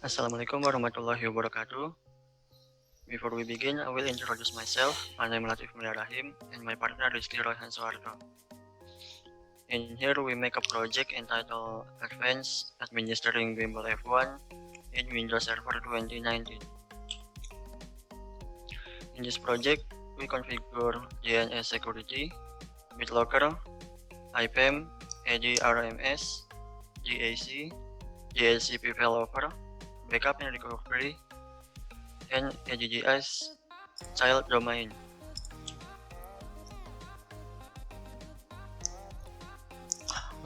Assalamualaikum warahmatullahi wabarakatuh. Before we begin, I will introduce myself. My name is Latif Mulyarahim and my partner Rizky Rohan Soeharto. In here, we make a project entitled Advanced Administering Bimbel F1 in Windows Server 2019. In this project, we configure DNS security, BitLocker, IPAM, ADRMS, GAC, DHCP failover, backup and recovery, and AGGS child domain.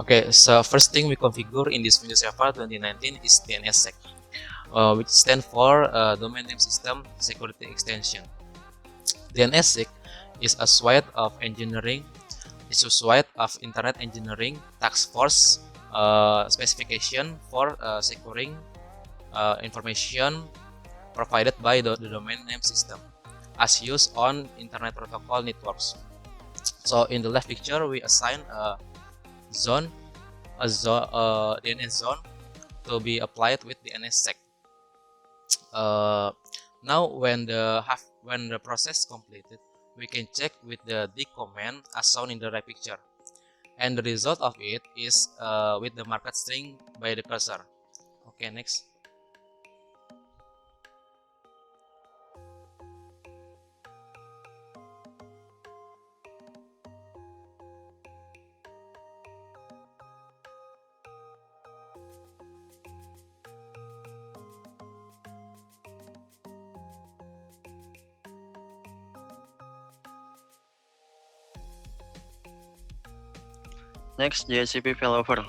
Okay, so first thing we configure in this Windows Server 2019 is DNSSEC, which stands for Domain Name System Security Extension. DNSSEC is a suite of Internet Engineering Task Force specification for securing information provided by the domain name system as used on Internet Protocol networks. So in the left picture, we assign a DNS zone to be applied with DNSSEC. Now when the process completed, we can check with the D command as shown in the right picture, and the result of it is with the market string by the cursor. Okay, next. Next, DHCP failover.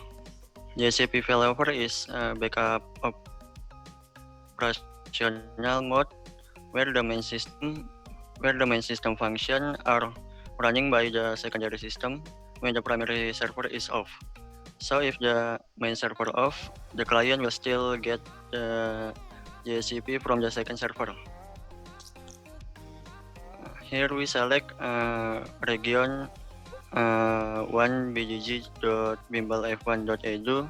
DHCP failover is a backup operational mode where the main system function are running by the secondary system when the primary server is off. So if the main server off, the client will still get the DHCP from the second server. Here we select region 1bgg.bimblef1.edu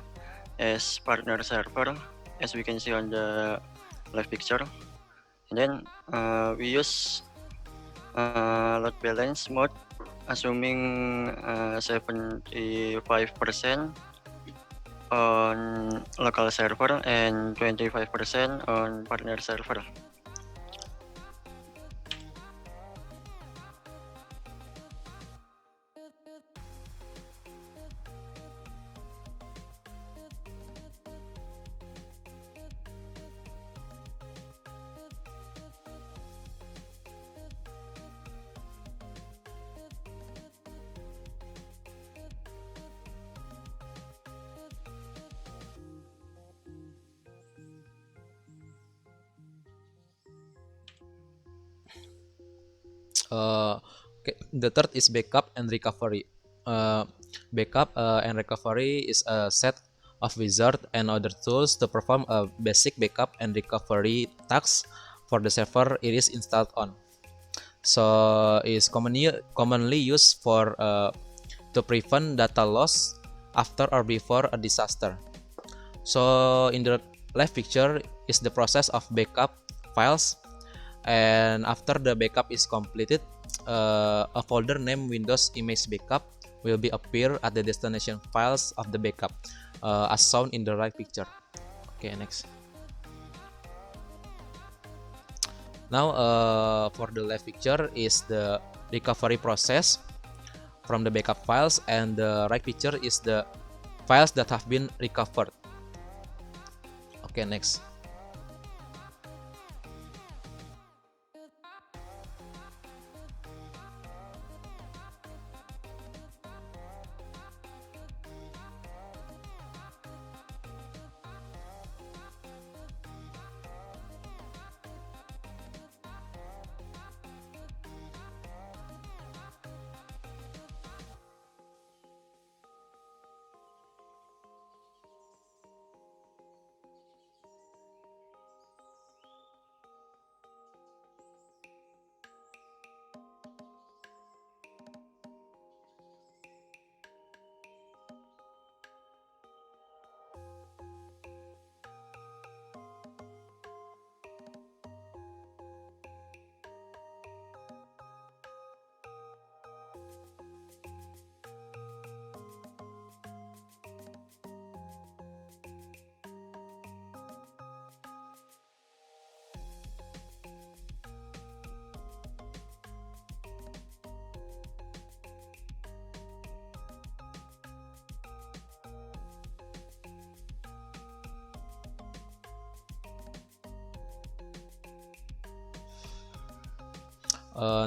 as partner server, as we can see on the left picture. And then we use load balance mode, assuming 75% on local server and 25% on partner server. Okay, the third is backup and recovery. Backup and recovery is a set of wizard and other tools to perform a basic backup and recovery tasks for the server it is installed on. So is commonly used for to prevent data loss after or before a disaster. So in the left picture is the process of backup files, and after the backup is completed, a folder named Windows Image Backup will be appear at the destination files of the backup, as shown in the right picture. Okay, next. Now for the left picture is the recovery process from the backup files, and the right picture is the files that have been recovered. Okay, next.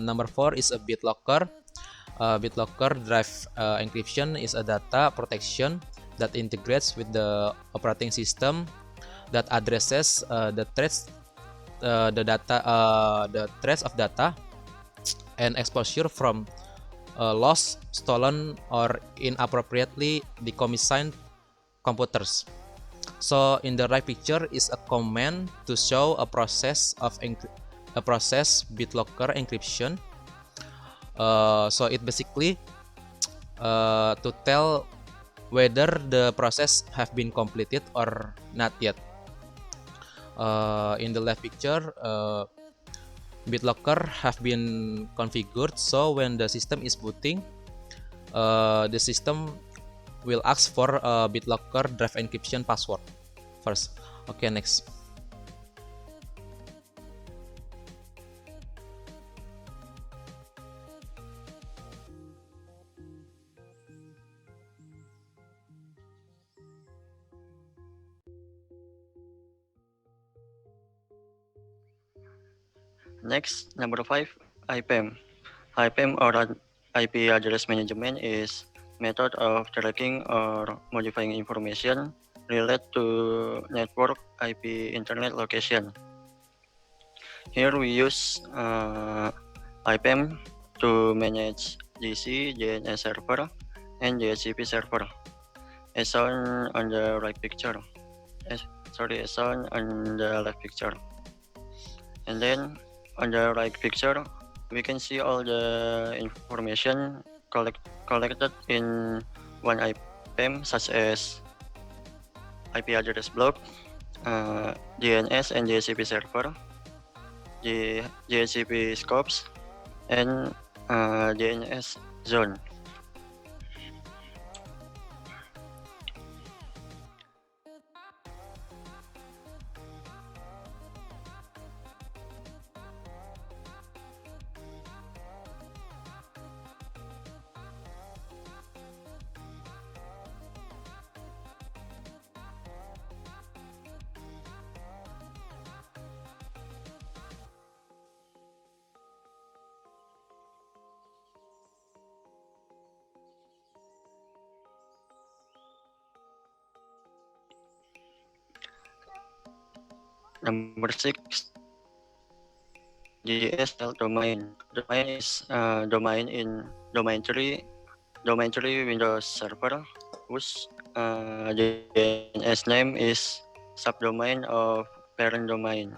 Number 4 is a BitLocker. BitLocker Drive Encryption is a data protection that integrates with the operating system that addresses the threats the threats of data and exposure from lost, stolen, or inappropriately decommissioned computers. So in the right picture is a command to show a process of a process BitLocker encryption. So it basically to tell whether the process have been completed or not yet. In the left picture, BitLocker have been configured so when the system is booting, the system will ask for a BitLocker drive encryption password first. Okay, next. Next, number 5, IPAM. IPAM or IP address management is method of tracking or modifying information related to network IP internet location. Here we use IPAM to manage DC, DNS server, and DHCP server, as shown on the right picture. As shown on the left picture. And then on the right picture, we can see all the information collected in one IPAM, such as IP address block, DNS and DHCP server, the DHCP scopes, and DNS zone. Number 6, DSL domain. Domain is domain in domain tree Windows Server whose DNS name is subdomain of parent domain.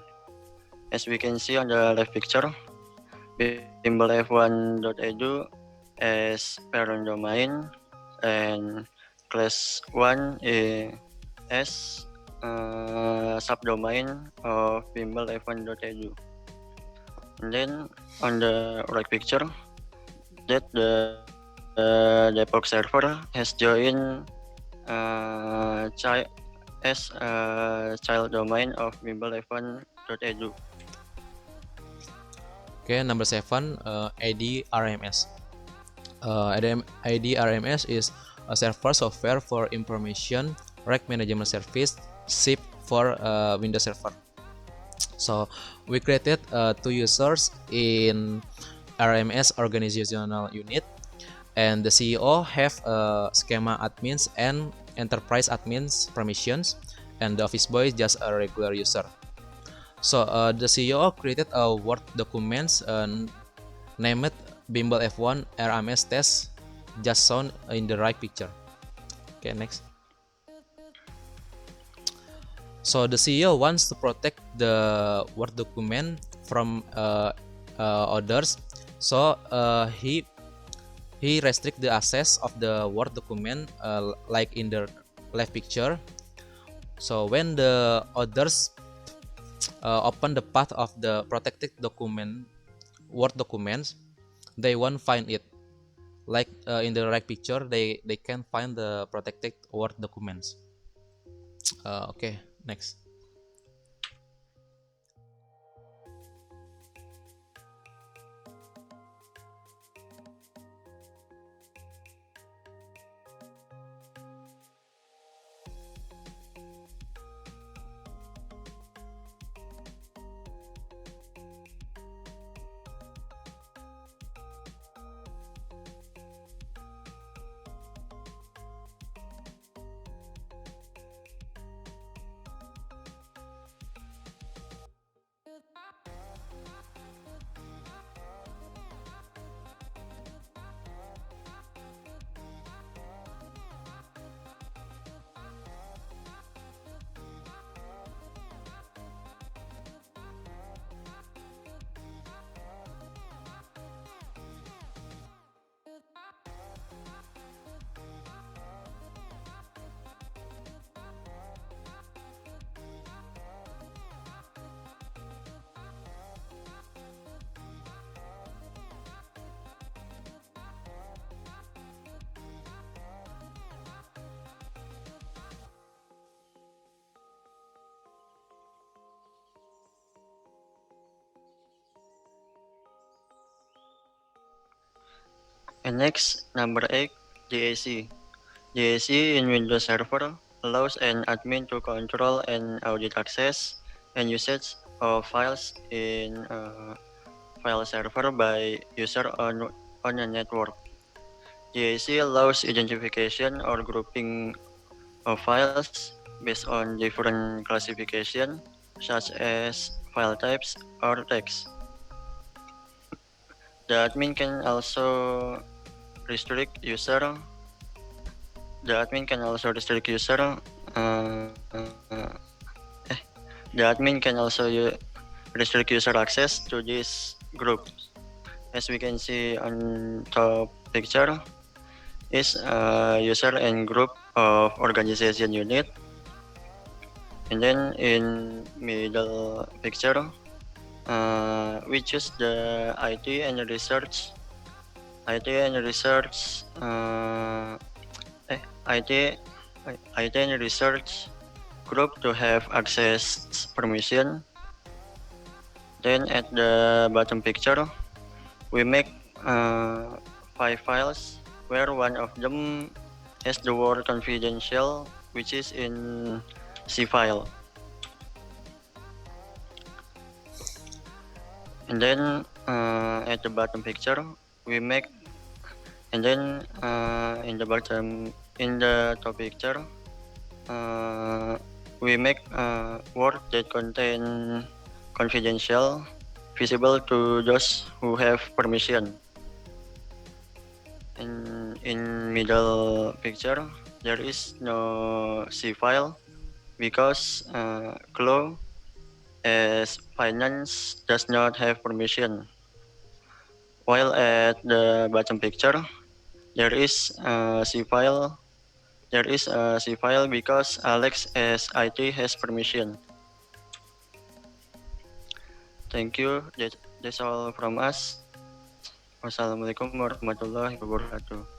As we can see on the left picture, bimbelf1.edu as parent domain and class 1 as subdomain of bimbelf1.edu. And then on the right picture, that the Depok server has joined as child domain of bimbelf1.edu. Okay, number 7, ADRMS. ADRMS is a server software for information rack management service SIP for Windows Server. So we created 2 users in RMS organizational unit, and the CEO have schema admins and enterprise admins permissions, and the office boy is just a regular user. So the CEO created a Word documents named Bimble F1 RMS test, just shown in the right picture. Okay, next. So the CEO wants to protect the Word document from others. So he restrict the access of the Word document like in the left picture. So when the others open the path of the protected document, Word documents, they won't find it. Like in the right picture, they can find the protected Word documents. Okay, next. And next, number 8, JAC. JAC in Windows Server allows an admin to control and audit access and usage of files in a file server by user on a network. JAC allows identification or grouping of files based on different classification, such as file types or text. The admin can also restrict user. The admin can also restrict user. Uh, uh, the admin can also restrict user access to this group. As we can see on top picture, is a user and group of organization unit. And then in middle picture, we choose the IT and research, IT and research, IT, IT and research group to have access permission. Then at the bottom picture, we make 5 files where one of them has the word confidential, which is in C file. And then at the bottom picture, we make, and then in the top picture, we make word that contain confidential visible to those who have permission. And in middle picture, there is no C file because Clo as finance does not have permission. While at the bottom picture, there is a C file. There is a C file because Alex as IT has permission. Thank you. That's all from us. Wassalamualaikum warahmatullahi wabarakatuh.